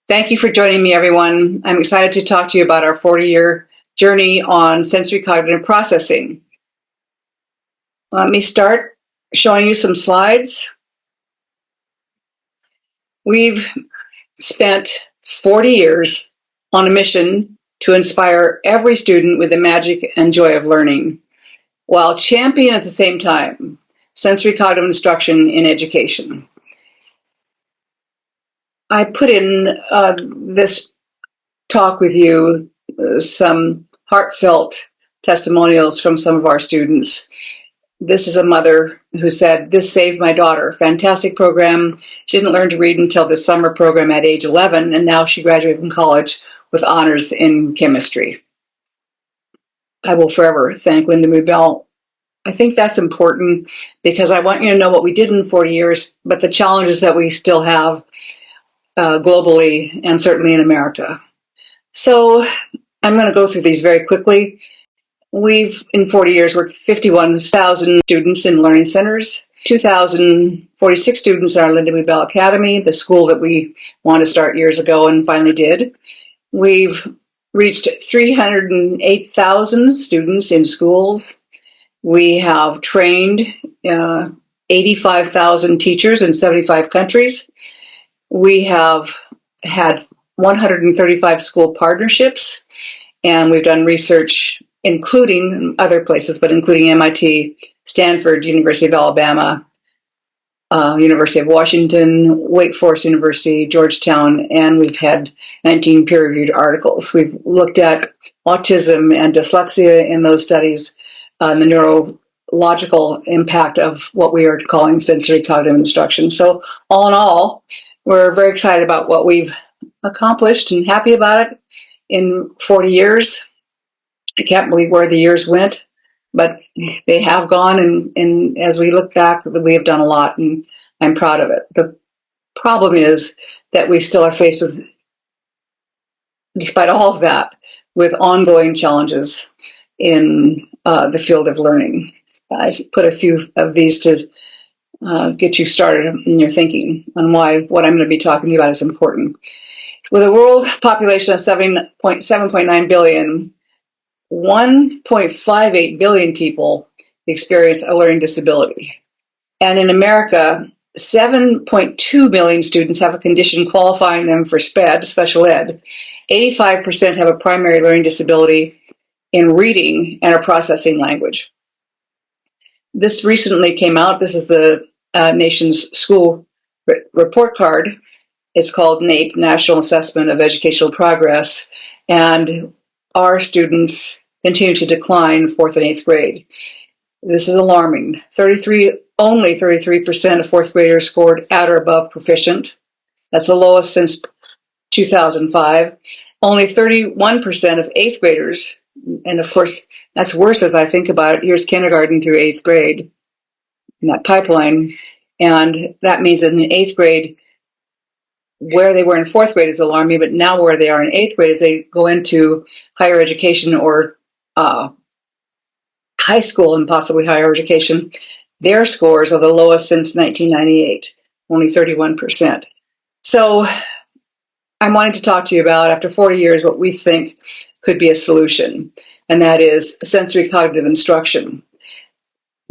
Thank you for joining me, everyone. I'm excited to talk to you about our 40-year journey on sensory cognitive processing. Let me start showing you some slides. We've spent 40 years on a mission to inspire every student with the magic and joy of learning, while championing at the same time sensory cognitive instruction in education. I put in this talk with you some heartfelt testimonials from some of our students. This is a mother who said, "This saved my daughter. Fantastic program. She didn't learn to read until the summer program at age 11, and now she graduated from college with honors in chemistry." I will forever thank Lindamood-Bell. I think that's important because I want you to know what we did in 40 years, but the challenges that we still have globally and certainly in America. So I'm going to go through these very quickly. We've, in 40 years, worked 51,000 students in learning centers, 2,046 students in our Lindamood-Bell Academy, the school that we wanted to start years ago and finally did. We've reached 308,000 students in schools. We have trained 85,000 teachers in 75 countries. We have had 135 school partnerships, and we've done research including other places, but including MIT, Stanford, University of Alabama, University of Washington, Wake Forest University, Georgetown, and we've had 19 peer-reviewed articles. We've looked at autism and dyslexia in those studies, the neurological impact of what we are calling sensory cognitive instruction. So all in all, we're very excited about what we've accomplished and happy about it in 40 years. I can't believe where the years went, but they have gone, and as we look back, we have done a lot, and I'm proud of it. The problem is that we still are faced with, despite all of that, with ongoing challenges in the field of learning. I put a few of these to get you started in your thinking on why what I'm going to be talking to you about is important. With a world population of 7.9 billion, 1.58 billion people experience a learning disability. And in America, 7.2 million students have a condition qualifying them for SPED, special ed. 85% have a primary learning disability in reading and or processing language. This recently came out. This is the nation's school report card. It's called NAEP, National Assessment of Educational Progress, and our students continue to decline in 4th and 8th grade. This is alarming. Only 33% of 4th graders scored at or above proficient. That's the lowest since 2005. Only 31% of 8th graders, and of course, that's worse as I think about it. Here's kindergarten through 8th grade in that pipeline, and that means that in the 8th grade, where they were in 4th grade is alarming, but now where they are in 8th grade as they go into higher education or high school and possibly higher education, their scores are the lowest since 1998, only 31%. So I'm wanting to talk to you about, after 40 years, what we think could be a solution, and that is sensory cognitive instruction.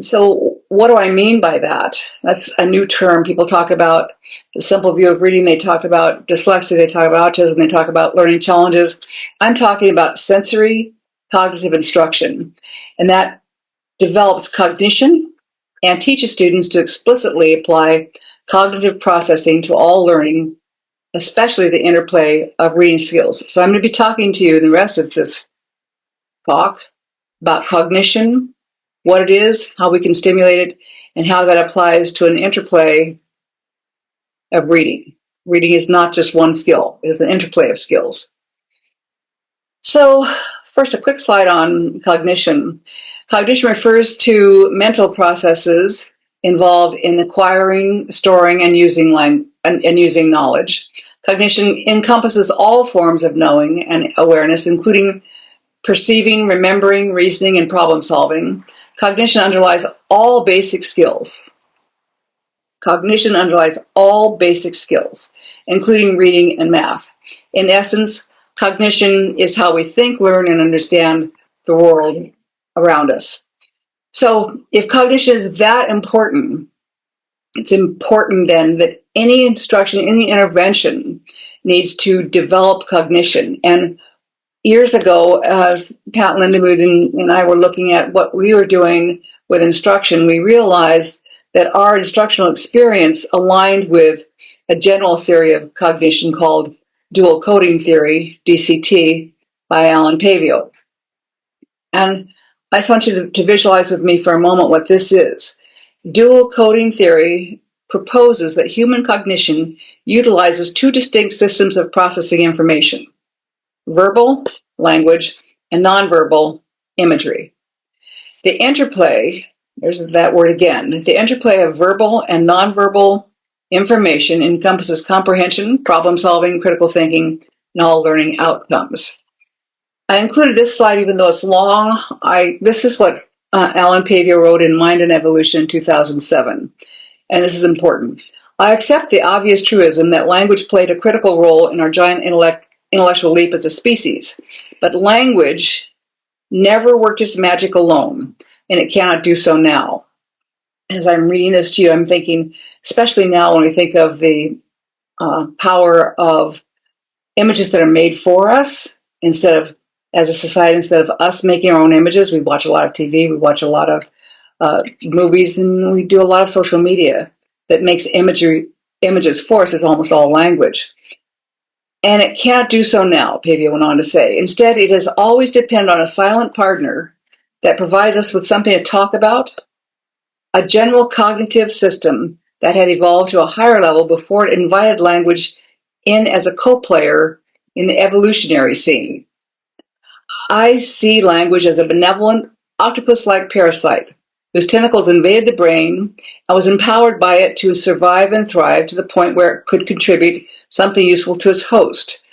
So what do I mean by that? That's a new term. People talk about the simple view of reading. They talk about dyslexia. They talk about autism. They talk about learning challenges. I'm talking about sensory cognitive instruction, and that develops cognition and teaches students to explicitly apply cognitive processing to all learning, especially the interplay of reading skills. So I'm going to be talking to you in the rest of this talk about cognition, what it is, how we can stimulate it, and how that applies to an interplay of reading. Reading is not just one skill, it is an interplay of skills. So first, a quick slide on cognition. Cognition refers to mental processes involved in acquiring, storing, and using knowledge. Cognition encompasses all forms of knowing and awareness, including perceiving, remembering, reasoning, and problem solving. Cognition underlies all basic skills. Cognition underlies all basic skills, including reading and math. In essence, cognition is how we think, learn, and understand the world around us. So if cognition is that important, it's important then that any instruction, any intervention needs to develop cognition. And years ago, as Pat Lindamood and I were looking at what we were doing with instruction, we realized that our instructional experience aligned with a general theory of cognition called dual coding theory, DCT, by Alan Pavio. And I just want you to visualize with me for a moment what this is. Dual coding theory proposes that human cognition utilizes two distinct systems of processing information: verbal, language, and nonverbal, imagery. The interplay, there's that word again, the interplay of verbal and nonverbal information encompasses comprehension, problem solving, critical thinking, and all learning outcomes. I included this slide even though it's long. This is what Alan Pavio wrote in Mind and Evolution in 2007, and this is important. I accept the obvious truism that language played a critical role in our giant intellectual leap as a species, but language never worked its magic alone, and it cannot do so now. As I'm reading this to you, I'm thinking, especially now when we think of the power of images that are made for us, as a society, instead of us making our own images. We watch a lot of TV, we watch a lot of movies, and we do a lot of social media that makes images for us is almost all language. And it can't do so now, Pavio went on to say. Instead, it has always depended on a silent partner that provides us with something to talk about, a general cognitive system that had evolved to a higher level before it invited language in as a co-player in the evolutionary scene. I see language as a benevolent, octopus-like parasite whose tentacles invaded the brain and was empowered by it to survive and thrive to the point where it could contribute something useful to its host.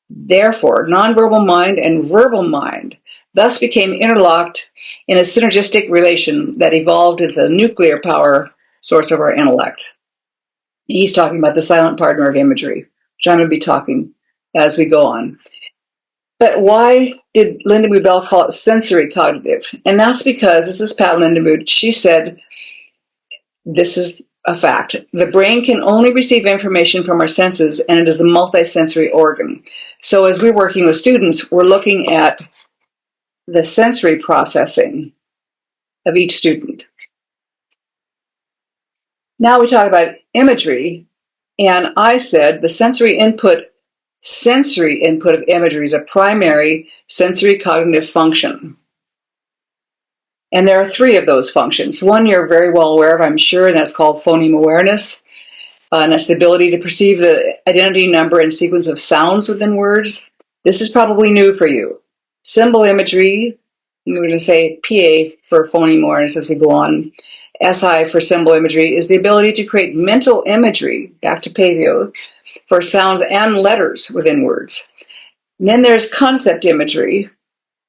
Therefore, nonverbal mind and verbal mind thus became interlocked in a synergistic relation that evolved into the nuclear power source of our intellect. He's talking about the silent partner of imagery, which I'm going to be talking as we go on. But why did Lindamood-Bell call it sensory cognitive? And that's because, this is Pat Lindamood, she said, this is a fact, the brain can only receive information from our senses, and it is the multisensory organ. So as we're working with students, we're looking at the sensory processing of each student. Now we talk about imagery, and I said the sensory input of imagery is a primary sensory cognitive function. And there are three of those functions. One you're very well aware of, I'm sure, and that's called phoneme awareness. And that's the ability to perceive the identity, number, and sequence of sounds within words. This is probably new for you. Symbol imagery, we're going to say PA for phoneme awareness as we go on. SI for symbol imagery is the ability to create mental imagery, back to Pavio, for sounds and letters within words. And then there's concept imagery.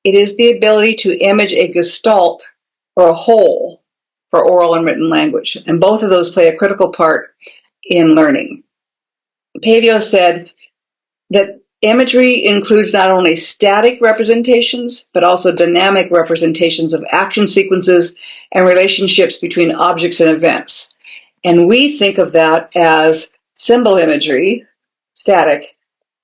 It is the ability to image a gestalt or a whole for oral and written language. And both of those play a critical part in learning. Pavio said that imagery includes not only static representations, but also dynamic representations of action sequences and relationships between objects and events. And we think of that as symbol imagery, static,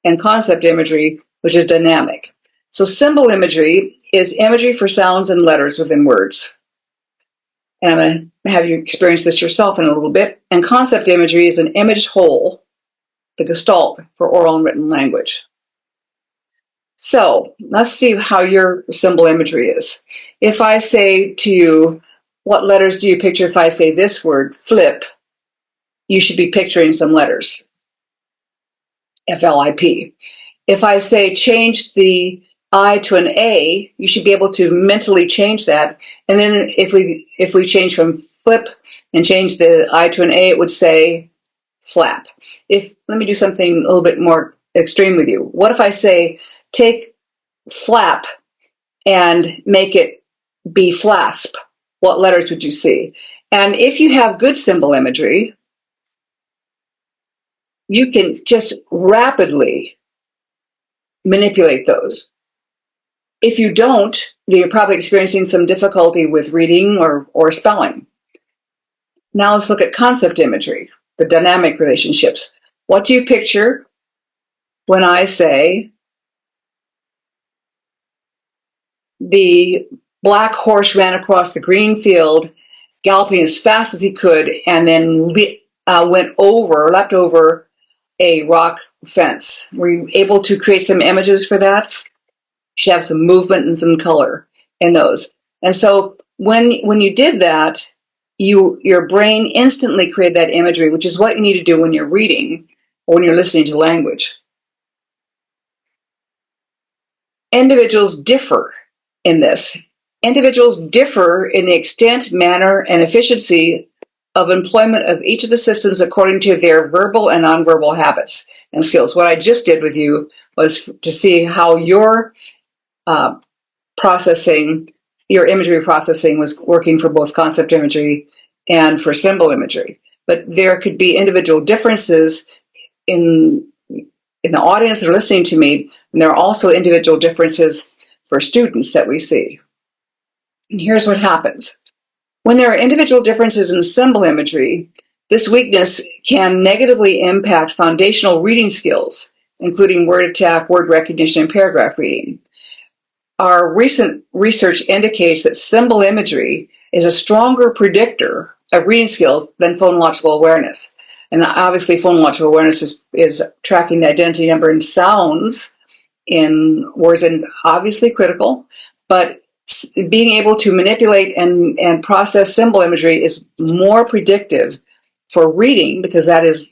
and concept imagery, which is dynamic. So symbol imagery is imagery for sounds and letters within words. And I'm going to have you experience this yourself in a little bit. And concept imagery is an imaged whole, the gestalt for oral and written language. So let's see how your symbol imagery is. If I say to you, what letters do you picture if I say this word, flip? You should be picturing some letters. F-L-I-P. If I say change the I to an A, you should be able to mentally change that. And then if we change from flip and change the I to an A, it would say flap. Let me do something a little bit more extreme with you. What if I say take flap and make it be flasp? What letters would you see? And if you have good symbol imagery, you can just rapidly manipulate those. If you don't, you're probably experiencing some difficulty with reading or spelling. Now let's look at concept imagery, the dynamic relationships. What do you picture when I say the black horse ran across the green field, galloping as fast as he could, and then leapt over a rock fence? Were you able to create some images for that? You should have some movement and some color in those. And so when you did that, your brain instantly created that imagery, which is what you need to do when you're reading or when you're listening to language. Individuals differ in this. Individuals differ in the extent, manner, and efficiency of employment of each of the systems according to their verbal and nonverbal habits and skills. What I just did with you was to see how your your imagery processing was working for both concept imagery and for symbol imagery. But there could be individual differences in the audience that are listening to me, and there are also individual differences for students that we see. And here's what happens. When there are individual differences in symbol imagery, this weakness can negatively impact foundational reading skills, including word attack, word recognition, and paragraph reading. Our recent research indicates that symbol imagery is a stronger predictor of reading skills than phonological awareness. And obviously, phonological awareness is tracking the identity number and sounds in words, and obviously critical, but being able to manipulate and process symbol imagery is more predictive for reading, because that is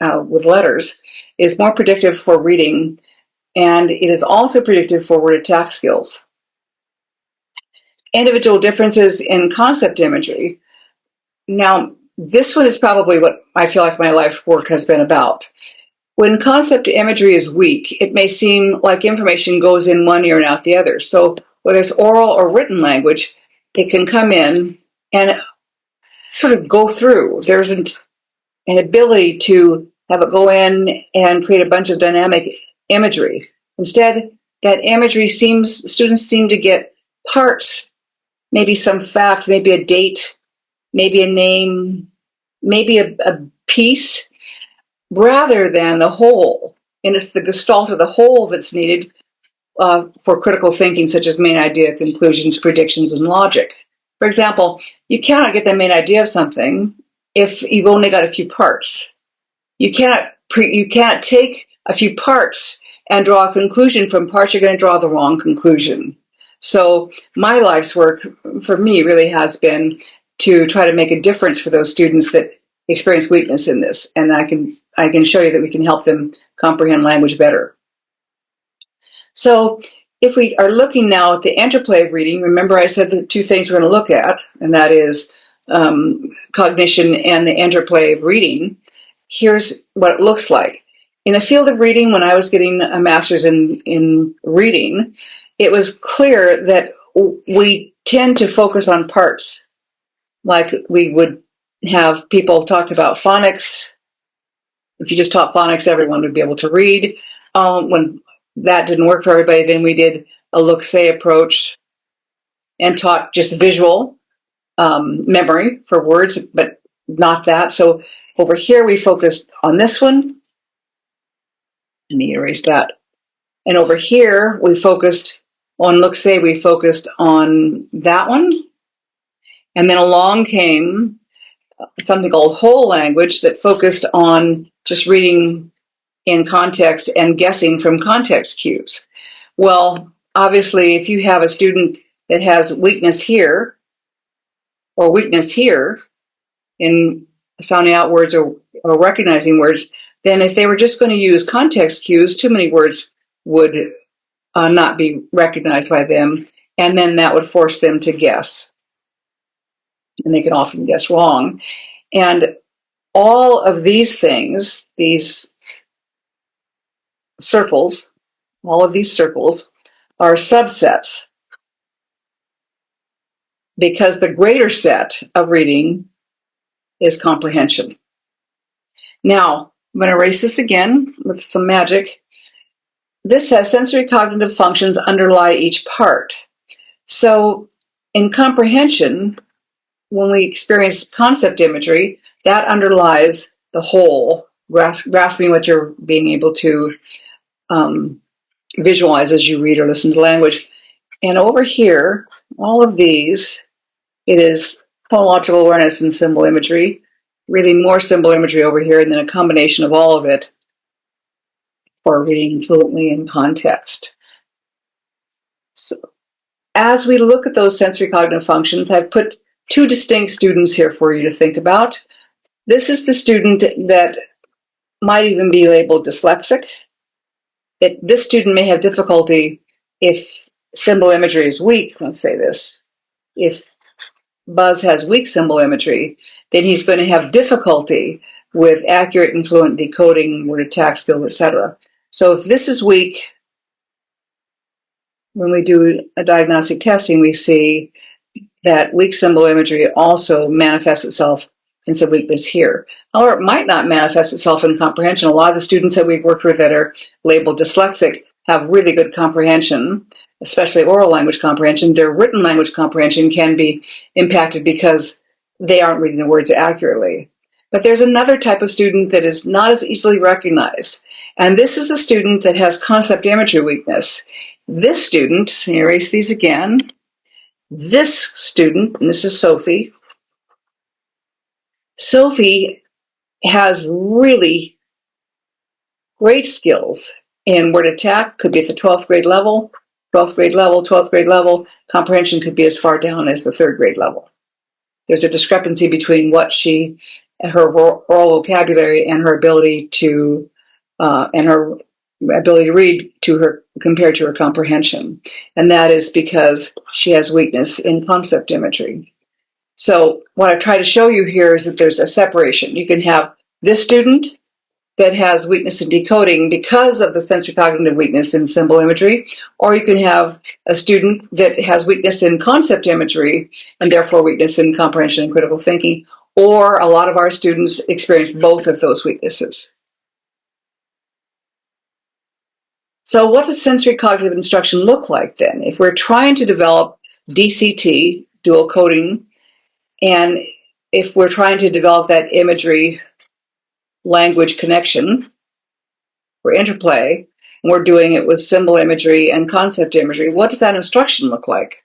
with letters, is more predictive for reading, and it is also predictive for word attack skills. Individual differences in concept imagery. Now, this one is probably what I feel like my life work has been about. When concept imagery is weak, it may seem like information goes in one ear and out the other. So whether it's oral or written language, it can come in and sort of go through. There's an ability to have it go in and create a bunch of dynamic imagery. Instead, that imagery students seem to get parts, maybe some facts, maybe a date, maybe a name, maybe a piece, rather than the whole. And it's the gestalt of the whole that's needed for critical thinking, such as main idea, conclusions, predictions, and logic. For example, you cannot get the main idea of something if you've only got a few parts. You can't take a few parts and draw a conclusion from parts. You're going to draw the wrong conclusion. So my life's work for me really has been to try to make a difference for those students that experience weakness in this, and I can show you that we can help them comprehend language better. So if we are looking now at the interplay of reading, remember I said the two things we're going to look at, and that is cognition and the interplay of reading. Here's what it looks like. In the field of reading, when I was getting a master's in reading, it was clear that we tend to focus on parts. Like we would have people talk about phonics. If you just taught phonics, everyone would be able to read. When that didn't work for everybody, then we did a look-say approach and taught just visual memory for words, but not that. So over here, we focused on this one. Let me erase that. And over here, we focused on look-say, we focused on that one. And then along came something called whole language that focused on just reading in context and guessing from context cues. Well, obviously, if you have a student that has weakness here or weakness here in sounding out words or recognizing words, then if they were just going to use context cues, too many words would not be recognized by them, and then that would force them to guess. And they can often guess wrong. And all of these things, these circles, all of these circles are subsets, because the greater set of reading is comprehension. Now, I'm going to erase this again with some magic. this says sensory cognitive functions underlie each part. So in comprehension, when we experience concept imagery, that underlies the whole, grasping what you're being able to visualize as you read or listen to language. And over here, all of these, it is phonological awareness and symbol imagery, really more symbol imagery over here, and then a combination of all of it for reading fluently in context. So as we look at those sensory cognitive functions, I've put two distinct students here for you to think about. This is the student that might even be labeled dyslexic. This student may have difficulty if symbol imagery is weak. Let's say this. If Buzz has weak symbol imagery, then he's going to have difficulty with accurate and fluent decoding, word attack skills, etc. So if this is weak, when we do a diagnostic testing, we see that weak symbol imagery also manifests itself in some weakness here. However, it might not manifest itself in comprehension. A lot of the students that we've worked with that are labeled dyslexic have really good comprehension, especially oral language comprehension. Their written language comprehension can be impacted because they aren't reading the words accurately. But there's another type of student that is not as easily recognized. And this is a student that has concept imagery weakness. This student, let me erase these again. This student, and this is Sophie. Sophie has really great skills in word attack, could be at the 12th grade level, 12th grade level, 12th grade level. Comprehension could be as far down as the 3rd grade level. There's a discrepancy between her oral vocabulary and her ability to, read to her compared to her comprehension. And that is because she has weakness in concept imagery. So what I try to show you here is that there's a separation. You can have this student that has weakness in decoding because of the sensory cognitive weakness in symbol imagery, or you can have a student that has weakness in concept imagery and therefore weakness in comprehension and critical thinking, or a lot of our students experience both of those weaknesses. So what does sensory cognitive instruction look like then? If we're trying to develop DCT, dual coding, and if we're trying to develop that imagery language connection or interplay, and we're doing it with symbol imagery and concept imagery, what does that instruction look like?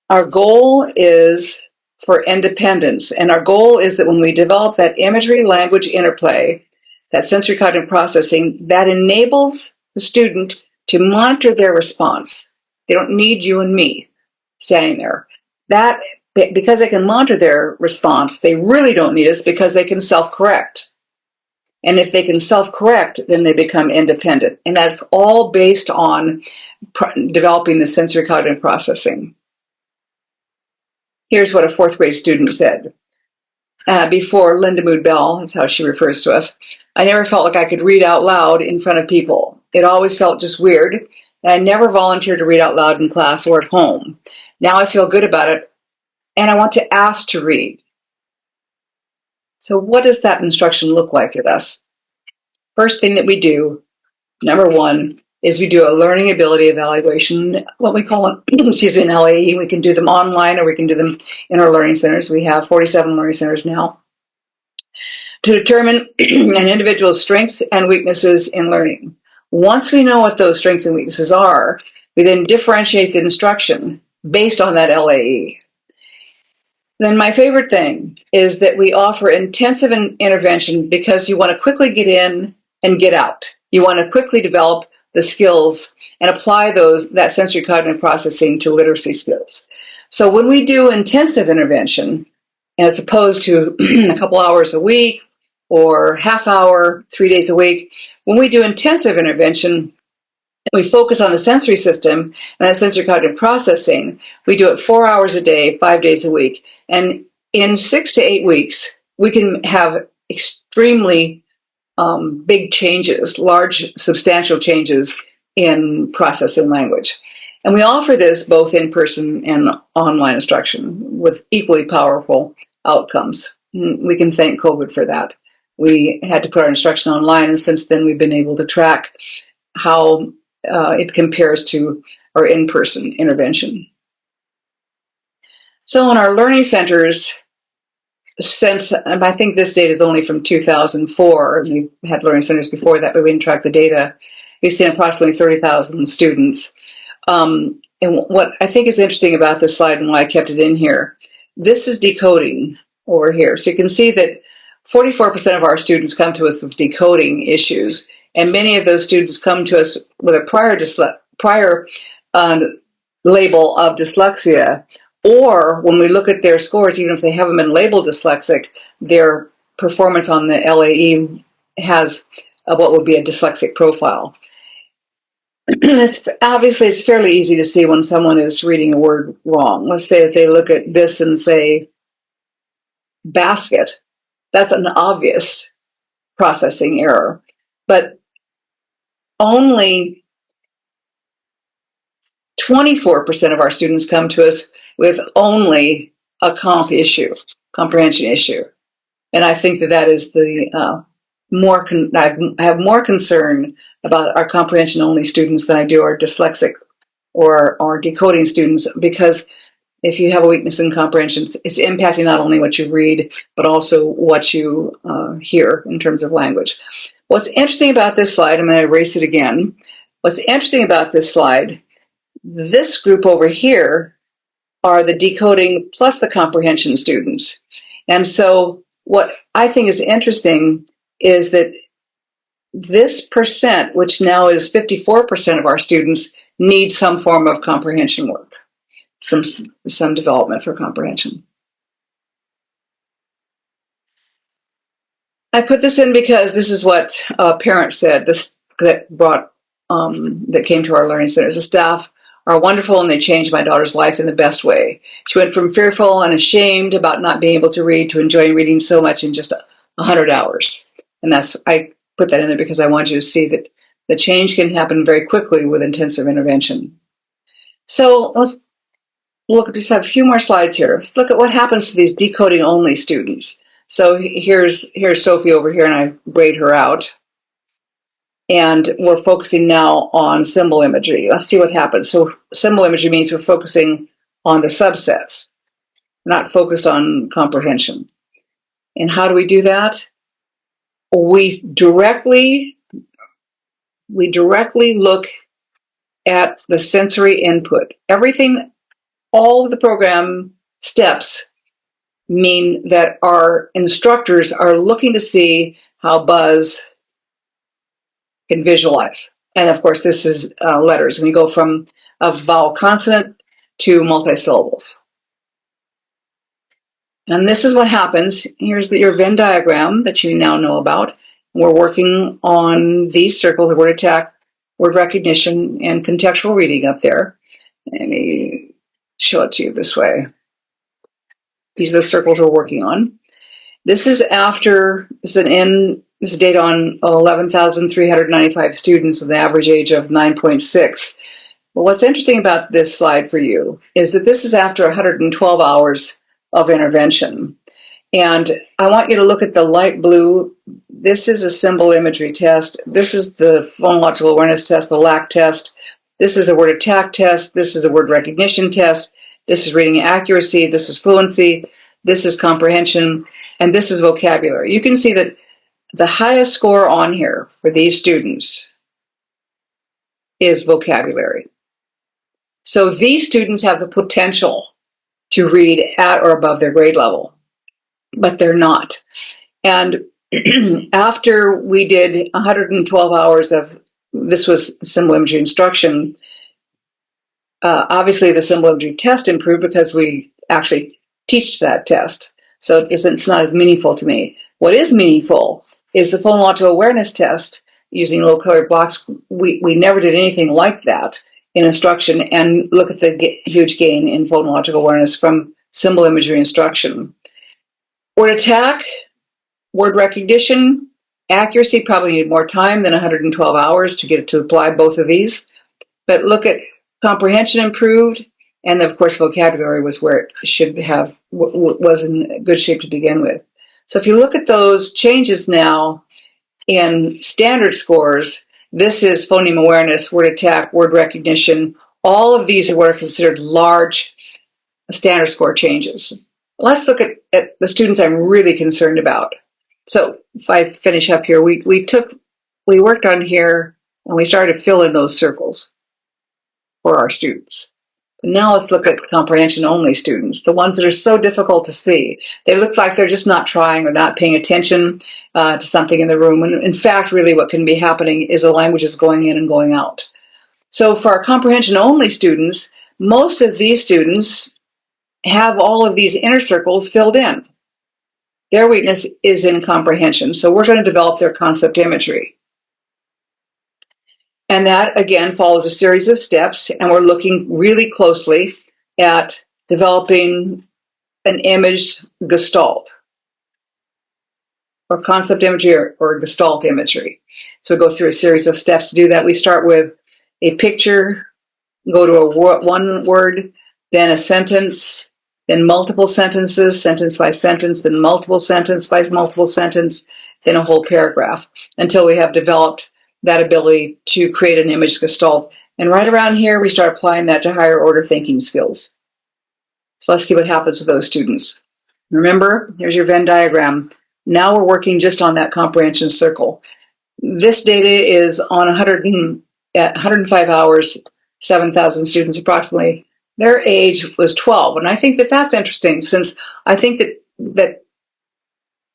Our goal is for independence, and our goal is that when we develop that imagery language interplay, that sensory cognitive processing, that enables the student to monitor their response. They don't need you and me standing there. That, because they can monitor their response, they really don't need us because they can self-correct. And if they can self-correct, then they become independent. And that's all based on developing the sensory cognitive processing. Here's what a 4th grade student said. Before Lindamood-Bell, that's how she refers to us, I never felt like I could read out loud in front of people. It always felt just weird, and I never volunteered to read out loud in class or at home. Now I feel good about it, and I want to ask to read. So what does that instruction look like with us? First thing that we do, number 1, is we do a learning ability evaluation, what we call an LAE. We can do them online or we can do them in our learning centers. We have 47 learning centers now to determine an individual's strengths and weaknesses in learning. Once we know what those strengths and weaknesses are, we then differentiate the instruction based on that LAE. Then my favorite thing is that we offer intensive intervention because you want to quickly get in and get out. You want to quickly develop the skills and apply that sensory cognitive processing to literacy skills. So when we do intensive intervention, as opposed to a couple hours a week or half hour, 3 days a week, when we do intensive intervention, we focus on the sensory system and that sensory cognitive processing. We do it 4 hours a day, 5 days a week. And in 6 to 8 weeks, we can have extremely big changes, large, substantial changes in processing language. And we offer this both in person and online instruction with equally powerful outcomes. We can thank COVID for that. we had to put our instruction online, and since then we've been able to track how it compares to our in-person intervention. So in our learning centers, since I think this data is only from 2004, we had learning centers before that, but we didn't track the data. We've seen approximately 30,000 students. And what I think is interesting about this slide and why I kept it in here, this is decoding over here. So you can see that 44% of our students come to us with decoding issues, and many of those students come to us with a prior label of dyslexia, or when we look at their scores, even if they haven't been labeled dyslexic, their performance on the LAE has what would be a dyslexic profile. Obviously, it's fairly easy to see when someone is reading a word wrong. Let's say if they look at this and say basket, that's an obvious processing error. But only 24% of our students come to us with only a comprehension issue. And I think that is the I have more concern about our comprehension-only students than I do our dyslexic or our decoding students, because if you have a weakness in comprehension, it's impacting not only what you read, but also what you hear in terms of language. What's interesting about this slide, I'm going to erase it again. What's interesting about this slide, this group over here are the decoding plus the comprehension students. And so what I think is interesting is that this percent, which now is 54% of our students, need some form of comprehension work, some development for comprehension. I put this in because this is what a parent said, that came to our learning centers. The staff are wonderful, and they changed my daughter's life in the best way. She went from fearful and ashamed about not being able to read to enjoying reading so much in just 100 hours. And I put that in there because I want you to see that the change can happen very quickly with intensive intervention. So let's just have a few more slides here. Let's look at what happens to these decoding only students. So here's Sophie over here, and I grayed her out. And we're focusing now on symbol imagery. Let's see what happens. So symbol imagery means we're focusing on the subsets, not focused on comprehension. And how do we do that? We directly look at the sensory input. All of the program steps mean that our instructors are looking to see how Buzz can visualize. And of course, this is letters. And we go from a vowel consonant to multisyllables. And this is what happens. Here's your Venn diagram that you now know about. We're working on these circles, the word attack, word recognition, and contextual reading up there. Let me show it to you this way. These are the circles we're working on. This is data on 11,395 students with an average age of 9.6. Well, what's interesting about this slide for you is that this is after 112 hours of intervention. And I want you to look at the light blue. This is a symbol imagery test. This is the phonological awareness test, the LAC test. This is a word attack test. This is a word recognition test. This is reading accuracy. This is fluency. This is comprehension. And this is vocabulary. You can see that the highest score on here for these students is vocabulary. So these students have the potential to read at or above their grade level, but they're not. And after we did 112 hours of, this was symbol imagery instruction, obviously the symbol imagery test improved because we actually teach that test. So it's not as meaningful to me. What is meaningful is the phonological awareness test using little colored blocks. We never did anything like that in instruction, and look at the huge gain in phonological awareness from symbol imagery instruction. Word attack, word recognition, accuracy probably need more time than 112 hours to get it to apply both of these. But look at comprehension improved, and of course vocabulary was where it should have, was in good shape to begin with. So if you look at those changes now in standard scores, this is phoneme awareness, word attack, word recognition. All of these are what are considered large standard score changes. Let's look at the students I'm really concerned about. So if I finish up here, we worked on here and we started to fill in those circles for our students. Now let's look at comprehension-only students, the ones that are so difficult to see. They look like they're just not trying or not paying attention to something in the room. And in fact, really what can be happening is the language is going in and going out. So for our comprehension-only students, most of these students have all of these inner circles filled in. Their weakness is in comprehension, so we're going to develop their concept imagery. And that, again, follows a series of steps, and we're looking really closely at developing an image gestalt, or concept imagery, or gestalt imagery. So we go through a series of steps to do that. We start with a picture, go to one word, then a sentence, then multiple sentences, sentence by sentence, then multiple sentence by multiple sentence, then a whole paragraph, until we have developed that ability to create an image gestalt. And right around here, we start applying that to higher order thinking skills. So let's see what happens with those students. Remember, here's your Venn diagram. Now we're working just on that comprehension circle. This data is on 105 hours, 7,000 students approximately. Their age was 12. And I think that that's interesting, since I think that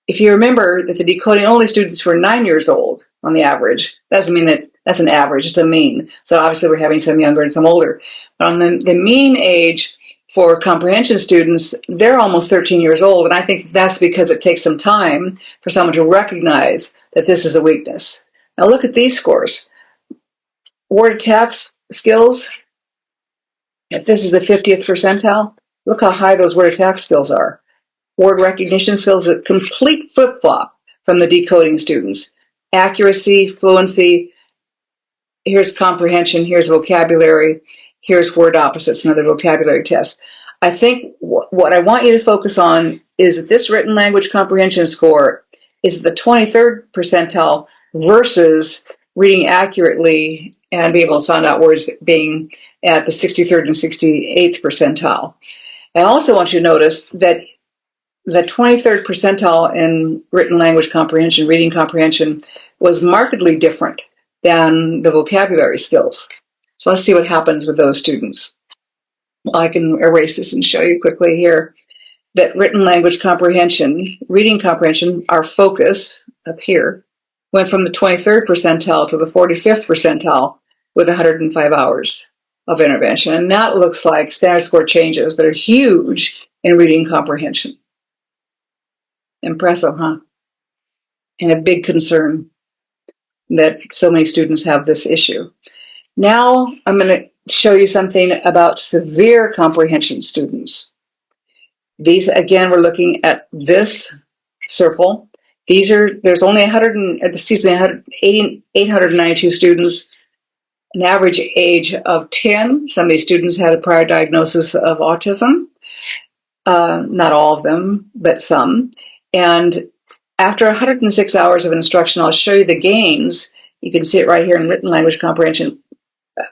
if you remember that the decoding only students were 9 years old on the average, that doesn't mean that that's an average, it's a mean. So obviously we're having some younger and some older. But on the mean age for comprehension students, they're almost 13 years old. And I think that's because it takes some time for someone to recognize that this is a weakness. Now look at these scores. Word attack skills, if this is the 50th percentile, look how high those word attack skills are. Word recognition skills, a complete flip-flop from the decoding students. Accuracy, fluency, here's comprehension, here's vocabulary, here's word opposites, another vocabulary test. I think what I want you to focus on is that this written language comprehension score is the 23rd percentile versus reading accurately and be able to sound out words being at the 63rd and 68th percentile. I also want you to notice that the 23rd percentile in written language comprehension, reading comprehension, was markedly different than the vocabulary skills. So let's see what happens with those students. Well, I can erase this and show you quickly here that written language comprehension, reading comprehension, our focus up here, went from the 23rd percentile to the 45th percentile with 105 hours of intervention. And that looks like standard score changes that are huge in reading comprehension. Impressive, huh? And a big concern that so many students have this issue. Now I'm going to show you something about severe comprehension students. These, again, we're looking at this circle. There's only 892 students, an average age of 10. Some of these students had a prior diagnosis of autism. Not all of them, but some. And after 106 hours of instruction, I'll show you the gains. You can see it right here in written language comprehension,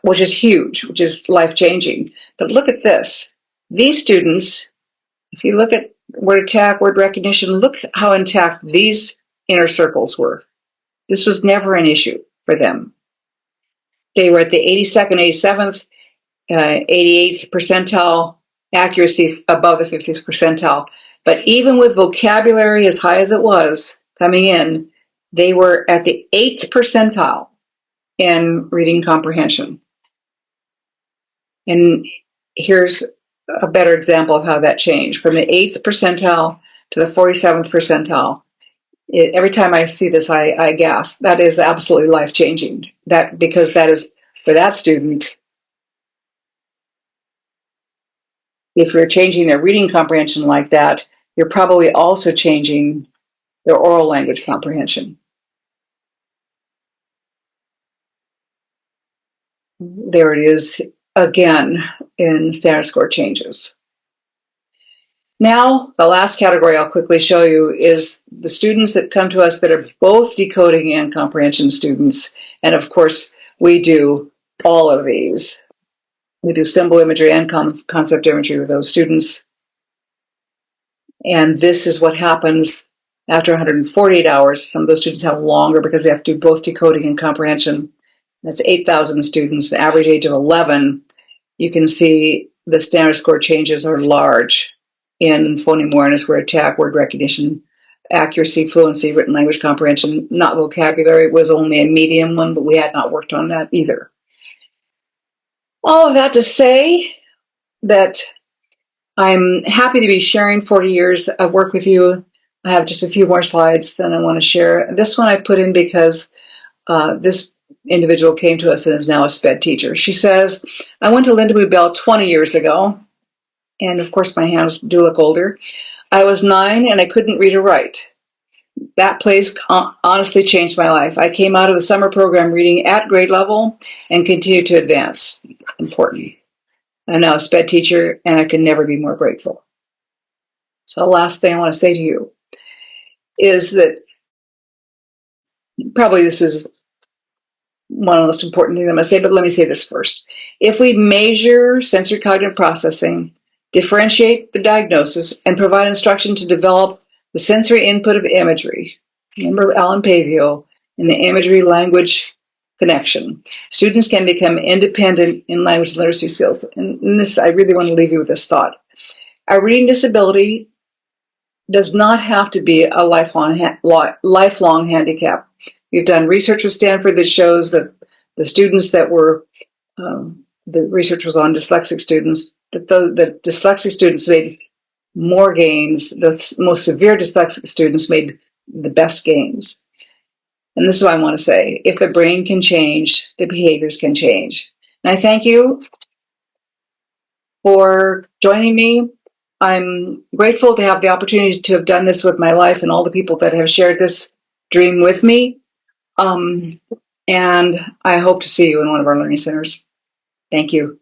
which is huge, which is life-changing. But look at this. These students, if you look at word attack, word recognition, look how intact these inner circles were. This was never an issue for them. They were at the 82nd, 87th, 88th percentile, accuracy above the 50th percentile. But even with vocabulary as high as it was coming in, they were at the 8th percentile in reading comprehension. And here's a better example of how that changed. From the 8th percentile to the 47th percentile. Every time I see this, I gasp. That is absolutely life-changing. Because that is, for that student, if you're changing their reading comprehension like that, you're probably also changing their oral language comprehension. There it is again in standard score changes. Now, the last category I'll quickly show you is the students that come to us that are both decoding and comprehension students. And of course, we do all of these. We do symbol imagery and concept imagery with those students. And this is what happens after 148 hours. Some of those students have longer because they have to do both decoding and comprehension. That's 8,000 students, the average age of 11. You can see the standard score changes are large in phoneme awareness, word attack, word recognition, accuracy, fluency, written language comprehension, not vocabulary was only a medium one, but we had not worked on that either. All of that to say that I'm happy to be sharing 40 years of work with you. I have just a few more slides that I want to share. This one I put in because this individual came to us and is now a SPED teacher. She says, I went to Lindamood-Bell 20 years ago, and of course my hands do look older. I was 9 and I couldn't read or write. That place honestly changed my life. I came out of the summer program reading at grade level and continued to advance. Important. I'm now a SPED teacher and I can never be more grateful. So the last thing I want to say to you is that probably this is one of the most important things I'm going to say, but let me say this first. If we measure sensory cognitive processing, differentiate the diagnosis, and provide instruction to develop the sensory input of imagery, remember Alan Pavio and the imagery language connection, students can become independent in language literacy skills. And this, I really want to leave you with this thought. A reading disability does not have to be a lifelong handicap. We've done research with Stanford that shows that the students that were, the research was on dyslexic students, that the dyslexic students made more gains, the most severe dyslexic students made the best gains. And this is what I want to say. If the brain can change, the behaviors can change. And I thank you for joining me. I'm grateful to have the opportunity to have done this with my life and all the people that have shared this dream with me. And I hope to see you in one of our learning centers. Thank you.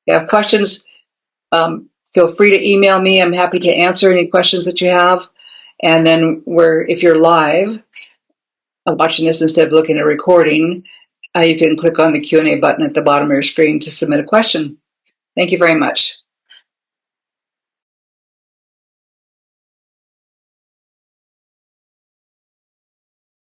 If you have questions, feel free to email me. I'm happy to answer any questions that you have. And then if you're live, watching this instead of looking at a recording, you can click on the Q&A button at the bottom of your screen to submit a question. Thank you very much.